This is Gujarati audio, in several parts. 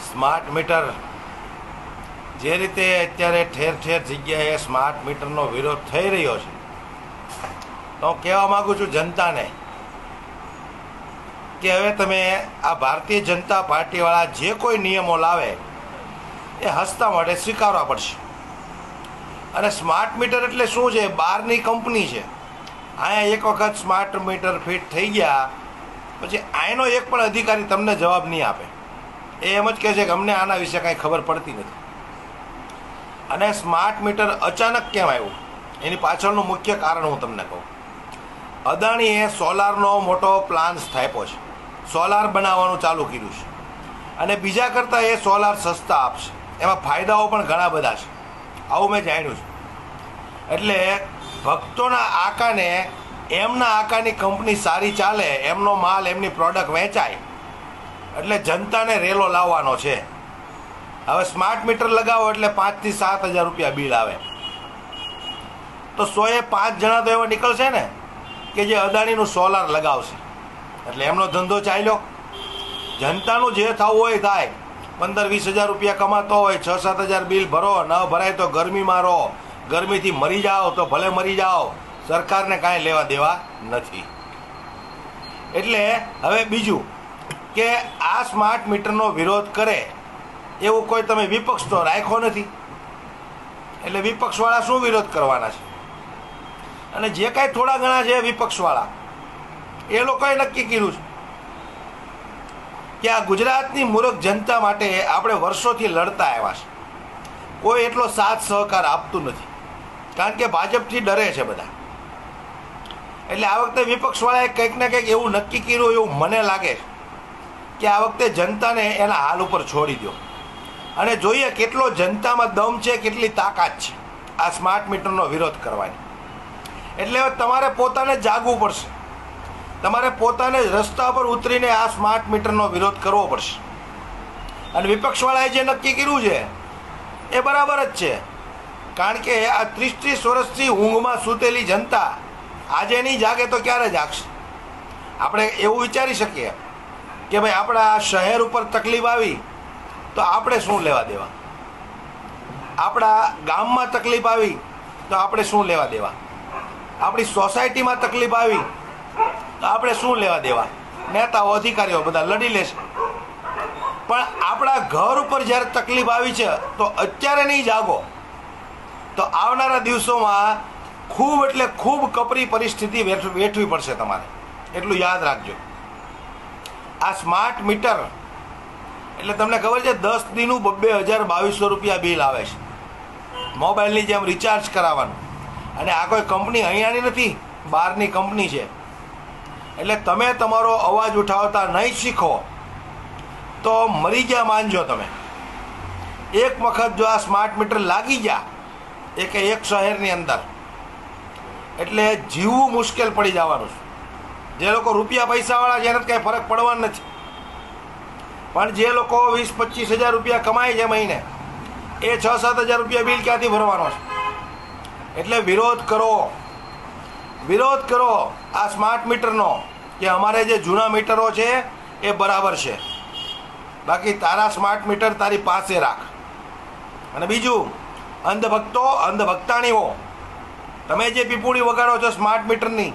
સ્માર્ટ મીટર જે રીતે અત્યારે ઠેર ઠેર જગ્યાએ સ્માર્ટ મીટરનો વિરોધ થઈ રહ્યો છે, તો હું કહેવા માગું છું જનતાને કે હવે તમે આ ભારતીય જનતા પાર્ટીવાળા જે કોઈ નિયમો લાવે એ હસતા માટે સ્વીકારવા પડશે. અને સ્માર્ટ મીટર એટલે શું છે? બહારની કંપની છે. અહીંયા એક વખત સ્માર્ટ મીટર ફિટ થઈ ગયા પછી અહીંનો એક પણ અધિકારી તમને જવાબ નહીં આપે. એ એમ જ કહે છે કે અમને આના વિશે કાંઈ ખબર પડતી નથી. અને સ્માર્ટ મીટર અચાનક કેમ આવ્યું એની પાછળનું મુખ્ય કારણ હું તમને કહું. અદાણીએ સોલારનો મોટો પ્લાન સ્થાપ્યો છે, સોલાર બનાવવાનું ચાલુ કર્યું છે અને બીજા કરતાં એ સોલાર સસ્તા આપશે. એમાં ફાયદાઓ પણ ઘણા બધા છે, આવું મેં જાણ્યું છે. એટલે ભક્તોના આકાને એમના આકાની કંપની સારી ચાલે, એમનો માલ એમની પ્રોડક્ટ વેચાય એટલે જનતાને રેલો લાવવાનો છે. હવે સ્માર્ટ મીટર લગાવો એટલે 5,000 થી 7,000 રૂપિયા બિલ આવે. તો 105 જણા તો એવા નીકળશે ને કે જે અદાણીનું સોલાર લગાવશે, એટલે એમનો ધંધો ચાલ્યો. જનતાનું જે થવું હોય થાય. 15-20 હજાર રૂપિયા કમાતો હોય, 6-7 હજાર બિલ ભરો, ન ભરાય તો ગરમીમાં રહો, ગરમીથી મરી જાઓ તો ભલે મરી જાઓ, સરકારને કાંઈ લેવા દેવા નથી. એટલે હવે બીજું કે આ સ્માર્ટ મીટરનો વિરોધ કરે એવું કોઈ તમે વિપક્ષ તો રાખ્યો નથી, એટલે વિપક્ષવાળા શું વિરોધ કરવાના છે? અને જે કાંઈ થોડા ઘણા છે વિપક્ષવાળા, એ લોકોએ નક્કી કર્યું છે કે આ ગુજરાતની મૂર્ખ જનતા માટે આપણે વર્ષોથી લડતા આવ્યા છે. કોઈ એટલો સાથ સહકાર આપતું નથી, કારણ કે ભાજપથી ડરે છે બધા. એટલે આ વખતે વિપક્ષવાળાએ કંઈક ને કંઈક એવું નક્કી કર્યું એવું મને લાગે છે કે આ વખતે જનતાને એના હાલ ઉપર છોડી દો અને જોઈએ કેટલો જનતામાં દમ છે, કેટલી તાકાત છે આ સ્માર્ટ મીટરનો વિરોધ કરવાની. એટલે હવે તમારે પોતાને જાગવું પડશે, તમારે પોતાને રસ્તા પર ઉતરીને આ સ્માર્ટ મીટરનો વિરોધ કરવો પડશે. અને વિપક્ષવાળાએ જે નક્કી કર્યું છે એ બરાબર જ છે, કારણ કે આ 30-30 વર્ષથી ઊંઘમાં સૂતેલી જનતા આજે નહીં જાગે તો ક્યારે જાગશે? આપણે એવું વિચારી શકીએ કે ભાઈ આપણા શહેર ઉપર તકલીફ આવી તો આપણે શું લેવા દેવા? આપણા ગામમાં તકલીફ આવી તો આપણે શું લેવા દેવા? આપણી સોસાયટીમાં તકલીફ આવી તો આપણે શું લેવા દેવા? નેતાઓ અધિકારીઓ બધા લડી લેશે. પણ આપણા ઘર ઉપર જ્યારે તકલીફ આવી છે તો અત્યારે નહીં જાગો તો આવનારા દિવસોમાં ખૂબ એટલે ખૂબ કપરી પરિસ્થિતિ વેઠવી પડશે તમારે. એટલું યાદ રાખજો. આ સ્માર્ટ મીટર એટલે તમને ખબર છે 10 દીનું 2,000-2,200 રૂપિયા બિલ આવે છે, મોબાઈલની જેમ રિચાર્જ કરાવવાનું. અને આ કોઈ કંપની અહીંયાની નથી, બહારની કંપની છે. એટલે તમે તમારો અવાજ ઉઠાવતા નહીં શીખો તો મરી ગયા માનજો તમે. એક વખત જો આ સ્માર્ટ મીટર લાગી ગયા એક શહેરની અંદર એટલે જીવવું મુશ્કેલ પડી જવાનું છે. જે લોકો રૂપિયા પૈસાવાળા છે એને કંઈ ફરક પડવાનો નથી, પણ જે લોકો 20-25 હજાર રૂપિયા કમાય છે મહિને એ 6-7 હજાર રૂપિયા બિલ ક્યાંથી ભરવાનો છે? એટલે વિરોધ કરો, વિરોધ કરો આ સ્માર્ટ મીટરનો કે અમારે જે જૂના મીટરો છે એ બરાબર છે, બાકી તારા સ્માર્ટ મીટર તારી પાસે રાખ. અને બીજું, અંધભક્તાણીઓ, તમે જે પીપુડી વગાડો છો સ્માર્ટ મીટરની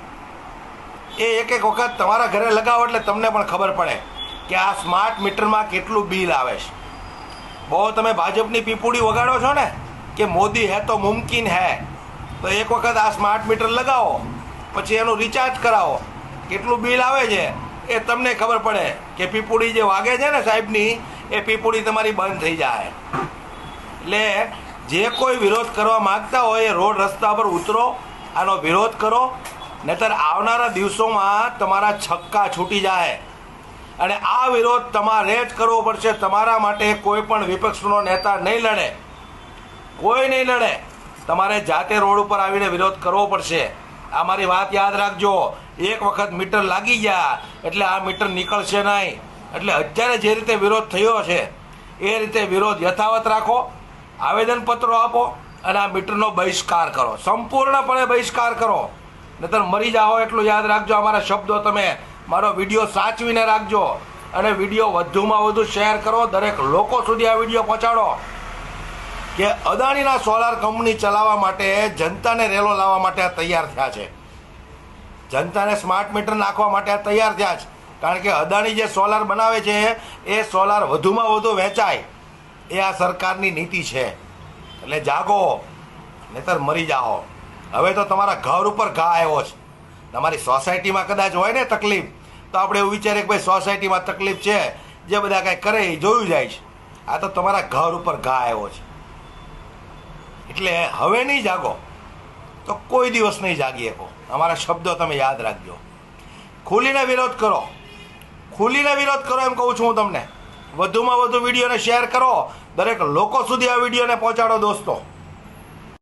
એ એક વખત તમારા ઘરે લગાવો એટલે તમને પણ ખબર પડે કે આ સ્માર્ટ મીટરમાં કેટલું બિલ આવે છે. બહુ તમે ભાજપની પીપુડી વગાડો છો ને કે મોદી હે તો મુમકિન હે, તો એક વખત આ સ્માર્ટ મીટર લગાવો પછી એનું રિચાર્જ કરાવો, કેટલું બિલ આવે છે એ તમને ખબર પડે કે પીપુડી જે વાગે છે ને સાહેબની એ પીપુડી તમારી બંધ થઈ જાય. એટલે જે કોઈ વિરોધ કરવા માગતા હોય એ રોડ રસ્તા પર ઉતરો, આનો વિરોધ કરો, નહીંતર આવનારા દિવસોમાં તમારા છક્કા છૂટી જાય. અને આ વિરોધ તમારે જ કરવો પડશે. તમારા માટે કોઈ પણ વિપક્ષનો નેતા નહીં લડે, કોઈ નહીં લડે. તમારે જાતે રોડ ઉપર આવીને વિરોધ કરવો પડશે. આ મારી વાત યાદ રાખજો. એક વખત મીટર લાગી ગયા એટલે આ મીટર નીકળશે નહીં. એટલે અત્યારે જે રીતે વિરોધ થયો છે એ રીતે વિરોધ યથાવત રાખો, આવેદનપત્રો આપો અને આ મીટરનો બહિષ્કાર કરો, સંપૂર્ણપણે બહિષ્કાર કરો, નહીંતર મરી જાઓ. એટલું યાદ રાખજો. અમારા શબ્દો તમે મારો વિડીયો સાચવીને રાખજો. અને વિડીયો વધુમાં વધુ શેર કરો, દરેક લોકો સુધી આ વિડીયો પહોંચાડો કે અદાણીના સોલાર કંપની ચલાવવા માટે જનતાને રેલો લાવવા માટે આ તૈયાર થયા છે, જનતાને સ્માર્ટ મીટર નાખવા માટે આ તૈયાર થયા છે. કારણ કે અદાણી જે સોલાર બનાવે છે એ સોલાર વધુમાં વધુ વેચાય, એ આ સરકારની નીતિ છે. એટલે જાગો, નહીતર મરી જાઓ. હવે તો તમારા ઘર ઉપર ઘા આવ્યો છે. તમારી સોસાયટીમાં કદાચ હોય ને તકલીફ, તો આપણે એવું વિચારીએ કે ભાઈ સોસાયટીમાં તકલીફ છે, જે બધા કાંઈ કરે એ જોયું જાય છે. આ તો તમારા ઘર ઉપર ઘા આવ્યો છે. એટલે હવે નહીં જાગો તો કોઈ દિવસ નહીં જાગી શકો. અમારા શબ્દો તમે યાદ રાખજો. ખુલીને વિરોધ કરો, ખુલીને વિરોધ કરો એમ કહું છું હું તમને. વધુમાં વધુ વિડીયોને શેર કરો, દરેક લોકો સુધી આ વિડીયોને પહોંચાડો દોસ્તો.